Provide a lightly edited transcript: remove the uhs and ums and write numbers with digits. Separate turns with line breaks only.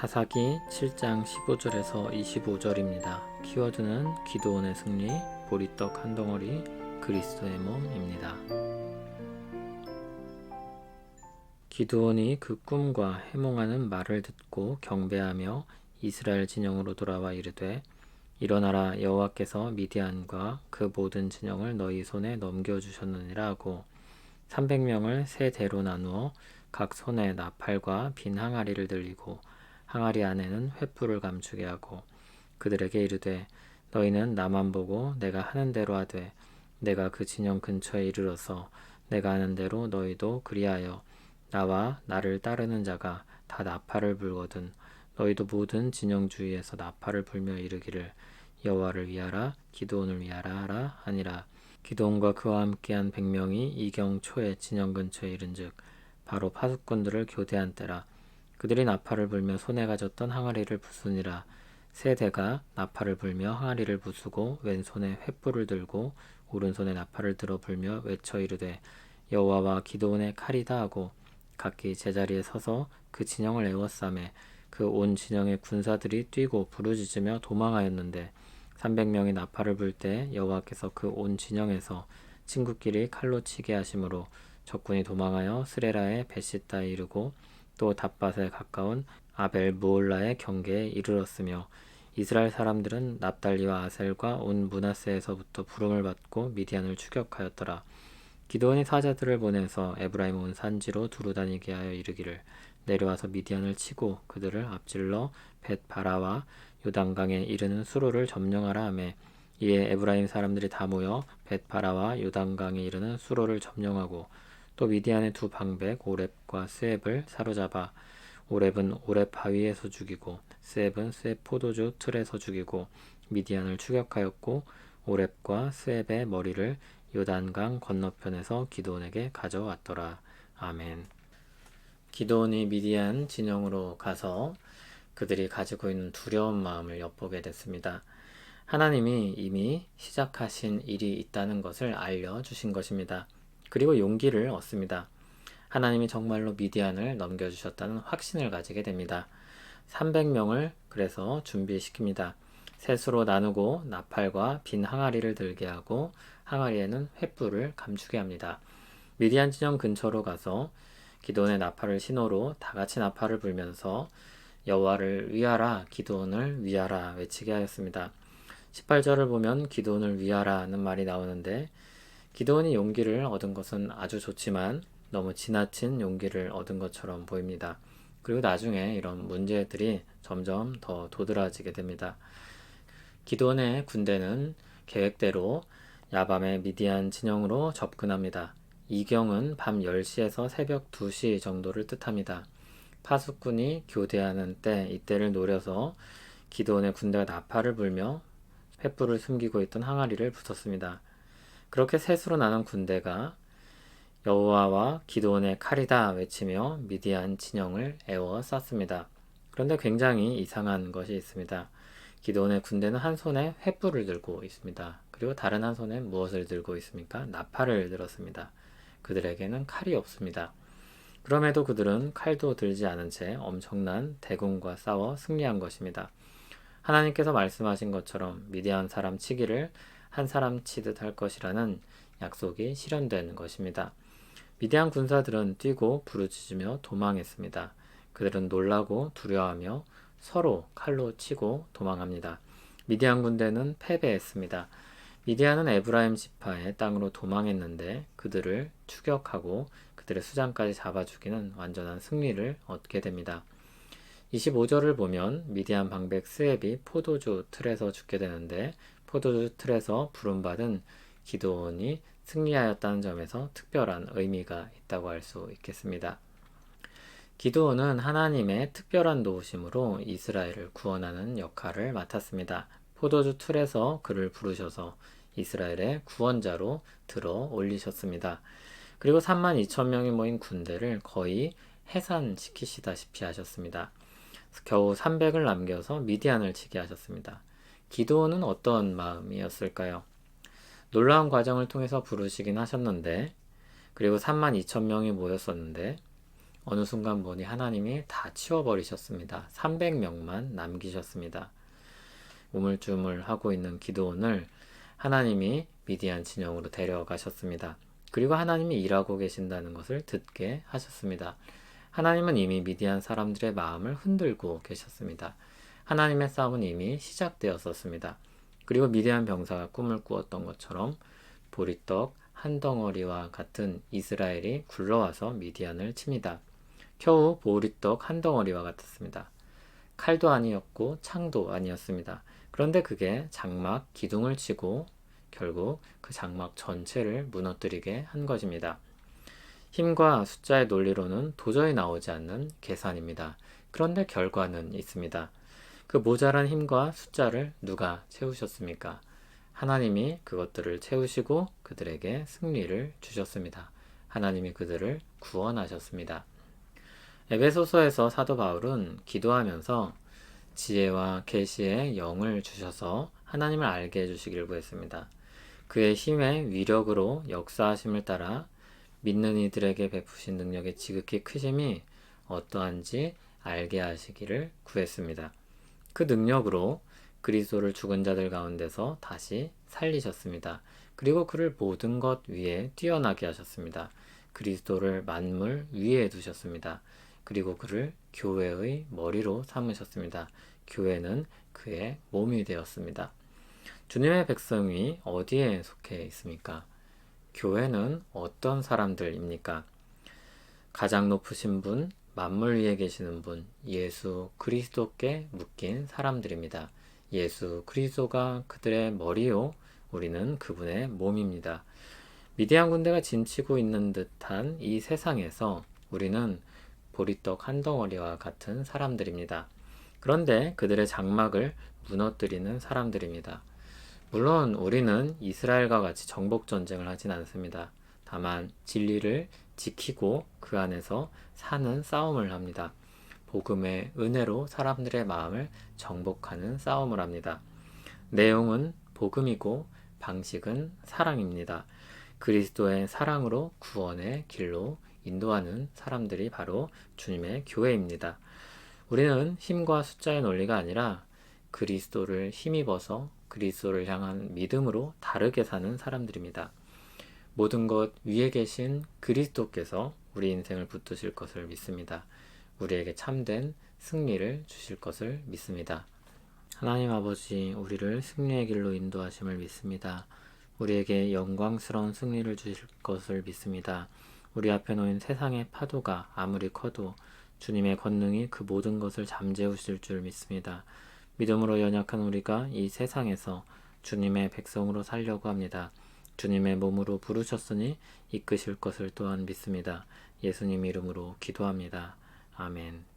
사사기 7장 15절에서 25절입니다. 키워드는 기드온의 승리, 보리떡 한 덩어리, 그리스도의 몸입니다. 기드온이 그 꿈과 해몽하는 말을 듣고 경배하며 이스라엘 진영으로 돌아와 이르되, 일어나라, 여호와께서 미디안과 그 모든 진영을 너희 손에 넘겨주셨느니라 하고 300명을 세 대로 나누어 각 손에 나팔과 빈 항아리를 들리고 항아리 안에는 횃불을 감추게 하고 그들에게 이르되, 너희는 나만 보고 내가 하는 대로 하되, 내가 그 진영 근처에 이르러서 내가 하는 대로 너희도 그리하여 나와 나를 따르는 자가 다 나팔을 불거든 너희도 모든 진영 주위에서 나팔을 불며 이르기를, 여호와를 위하라, 기드온을 위하라 하라 하니라. 기드온과 그와 함께한 100명이 이경 초에 진영 근처에 이른즉 바로 파수꾼들을 교대한 때라. 그들이 나팔을 불며 손에 가졌던 항아리를 부수니라. 세 대가 나팔을 불며 항아리를 부수고 왼손에 횃불을 들고 오른손에 나팔을 들어 불며 외쳐 이르되, 여호와와 기드온의 칼이다 하고 각기 제자리에 서서 그 진영을 에워싸매 그 온 진영의 군사들이 뛰고 부르짖으며 도망하였는데 300명이 나팔을 불 때 여호와께서 그 온 진영에서 친구끼리 칼로 치게 하심으로 적군이 도망하여 스레라의 베시다에 이르고 또 답밭에 가까운 아벨 무올라의 경계에 이르렀으며, 이스라엘 사람들은 납달리와 아셀과 온 므낫세에서부터 부름을 받고 미디안을 추격하였더라. 기드온이 사자들을 보내서 에브라임 온 산지로 두루 다니게 하여 이르기를, 내려와서 미디안을 치고 그들을 앞질러 벳바라와 요단강에 이르는 수로를 점령하라 하매, 이에 에브라임 사람들이 다 모여 벳바라와 요단강에 이르는 수로를 점령하고 또 미디안의 두 방백 오렙과 스앱을 사로잡아 오렙은 오렙 바위에서 죽이고 스앱은 스앱 포도주 틀에서 죽이고 미디안을 추격하였고 오렙과 스앱의 머리를 요단강 건너편에서 기드온에게 가져왔더라. 아멘. 기드온이 미디안 진영으로 가서 그들이 가지고 있는 두려운 마음을 엿보게 됐습니다. 하나님이 이미 시작하신 일이 있다는 것을 알려주신 것입니다. 그리고 용기를 얻습니다. 하나님이 정말로 미디안을 넘겨주셨다는 확신을 가지게 됩니다. 300명을 그래서 준비시킵니다. 셋으로 나누고 나팔과 빈 항아리를 들게 하고 항아리에는 횃불을 감추게 합니다. 미디안 진영 근처로 가서 기드온의 나팔을 신호로 다 같이 나팔을 불면서 여호와를 위하라, 기드온을 위하라 외치게 하였습니다. 18절을 보면 기드온을 위하라는 말이 나오는데, 기드온이 용기를 얻은 것은 아주 좋지만 너무 지나친 용기를 얻은 것처럼 보입니다. 그리고 나중에 이런 문제들이 점점 더 도드라지게 됩니다. 기드온의 군대는 계획대로 야밤에 미디안 진영으로 접근합니다. 이경은 밤 10시에서 새벽 2시 정도를 뜻합니다. 파수꾼이 교대하는 때, 이때를 노려서 기드온의 군대가 나팔을 불며 횃불을 숨기고 있던 항아리를 부쉈습니다. 그렇게 셋으로 나눈 군대가 여호와와 기드온의 칼이다 외치며 미디안 진영을 에워쌌습니다. 그런데 굉장히 이상한 것이 있습니다. 기드온의 군대는 한 손에 횃불을 들고 있습니다. 그리고 다른 한 손에 무엇을 들고 있습니까? 나팔을 들었습니다. 그들에게는 칼이 없습니다. 그럼에도 그들은 칼도 들지 않은 채 엄청난 대군과 싸워 승리한 것입니다. 하나님께서 말씀하신 것처럼 미디안 사람 치기를 한 사람 치듯 할 것이라는 약속이 실현된 것입니다. 미디안 군사들은 뛰고 부르짖으며 도망했습니다. 그들은 놀라고 두려워하며 서로 칼로 치고 도망합니다. 미디안 군대는 패배했습니다. 미디안은 에브라임 지파의 땅으로 도망했는데 그들을 추격하고 그들의 수장까지 잡아 죽이는 완전한 승리를 얻게 됩니다. 25절을 보면 미디안 방백 스앱이 포도주 틀에서 죽게 되는데, 포도주 틀에서 부름받은 기드온이 승리하였다는 점에서 특별한 의미가 있다고 할 수 있겠습니다. 기드온은 하나님의 특별한 도우심으로 이스라엘을 구원하는 역할을 맡았습니다. 포도주 틀에서 그를 부르셔서 이스라엘의 구원자로 들어 올리셨습니다. 그리고 32,000명이 모인 군대를 거의 해산시키시다시피 하셨습니다. 겨우 300을 남겨서 미디안을 치게 하셨습니다. 기드온은 어떤 마음이었을까요? 놀라운 과정을 통해서 부르시긴 하셨는데, 그리고 32,000명이 모였었는데 어느 순간 보니 하나님이 다 치워버리셨습니다. 300명만 남기셨습니다. 우물쭈물하고 있는 기드온을 하나님이 미디안 진영으로 데려가셨습니다. 그리고 하나님이 일하고 계신다는 것을 듣게 하셨습니다. 하나님은 이미 미디안 사람들의 마음을 흔들고 계셨습니다. 하나님의 싸움은 이미 시작되었었습니다. 그리고 미디안 병사가 꿈을 꾸었던 것처럼 보리떡 한 덩어리와 같은 이스라엘이 굴러와서 미디안을 칩니다. 겨우 보리떡 한 덩어리와 같았습니다. 칼도 아니었고 창도 아니었습니다. 그런데 그게 장막 기둥을 치고 결국 그 장막 전체를 무너뜨리게 한 것입니다. 힘과 숫자의 논리로는 도저히 나오지 않는 계산입니다. 그런데 결과는 있습니다. 그 모자란 힘과 숫자를 누가 채우셨습니까? 하나님이 그것들을 채우시고 그들에게 승리를 주셨습니다. 하나님이 그들을 구원하셨습니다. 에베소서에서 사도 바울은 기도하면서 지혜와 계시의 영을 주셔서 하나님을 알게 해주시기를 구했습니다. 그의 힘의 위력으로 역사하심을 따라 믿는 이들에게 베푸신 능력의 지극히 크심이 어떠한지 알게 하시기를 구했습니다. 그 능력으로 그리스도를 죽은 자들 가운데서 다시 살리셨습니다. 그리고 그를 모든 것 위에 뛰어나게 하셨습니다. 그리스도를 만물 위에 두셨습니다. 그리고 그를 교회의 머리로 삼으셨습니다. 교회는 그의 몸이 되었습니다. 주님의 백성이 어디에 속해 있습니까? 교회는 어떤 사람들입니까? 가장 높으신 분, 만물 위에 계시는 분, 예수 그리스도께 묶인 사람들입니다. 예수 그리스도가 그들의 머리요, 우리는 그분의 몸입니다. 미디안 군대가 진치고 있는 듯한 이 세상에서 우리는 보리떡 한 덩어리와 같은 사람들입니다. 그런데 그들의 장막을 무너뜨리는 사람들입니다. 물론 우리는 이스라엘과 같이 정복 전쟁을 하진 않습니다. 다만 진리를 지키고 그 안에서 사는 싸움을 합니다. 복음의 은혜로 사람들의 마음을 정복하는 싸움을 합니다. 내용은 복음이고 방식은 사랑입니다. 그리스도의 사랑으로 구원의 길로 인도하는 사람들이 바로 주님의 교회입니다. 우리는 힘과 숫자의 논리가 아니라 그리스도를 힘입어서 그리스도를 향한 믿음으로 다르게 사는 사람들입니다. 모든 것 위에 계신 그리스도께서 우리 인생을 붙드실 것을 믿습니다. 우리에게 참된 승리를 주실 것을 믿습니다. 하나님 아버지, 우리를 승리의 길로 인도하심을 믿습니다. 우리에게 영광스러운 승리를 주실 것을 믿습니다. 우리 앞에 놓인 세상의 파도가 아무리 커도 주님의 권능이 그 모든 것을 잠재우실 줄 믿습니다. 믿음으로 연약한 우리가 이 세상에서 주님의 백성으로 살려고 합니다. 주님의 몸으로 부르셨으니 이끄실 것을 또한 믿습니다. 예수님 이름으로 기도합니다. 아멘.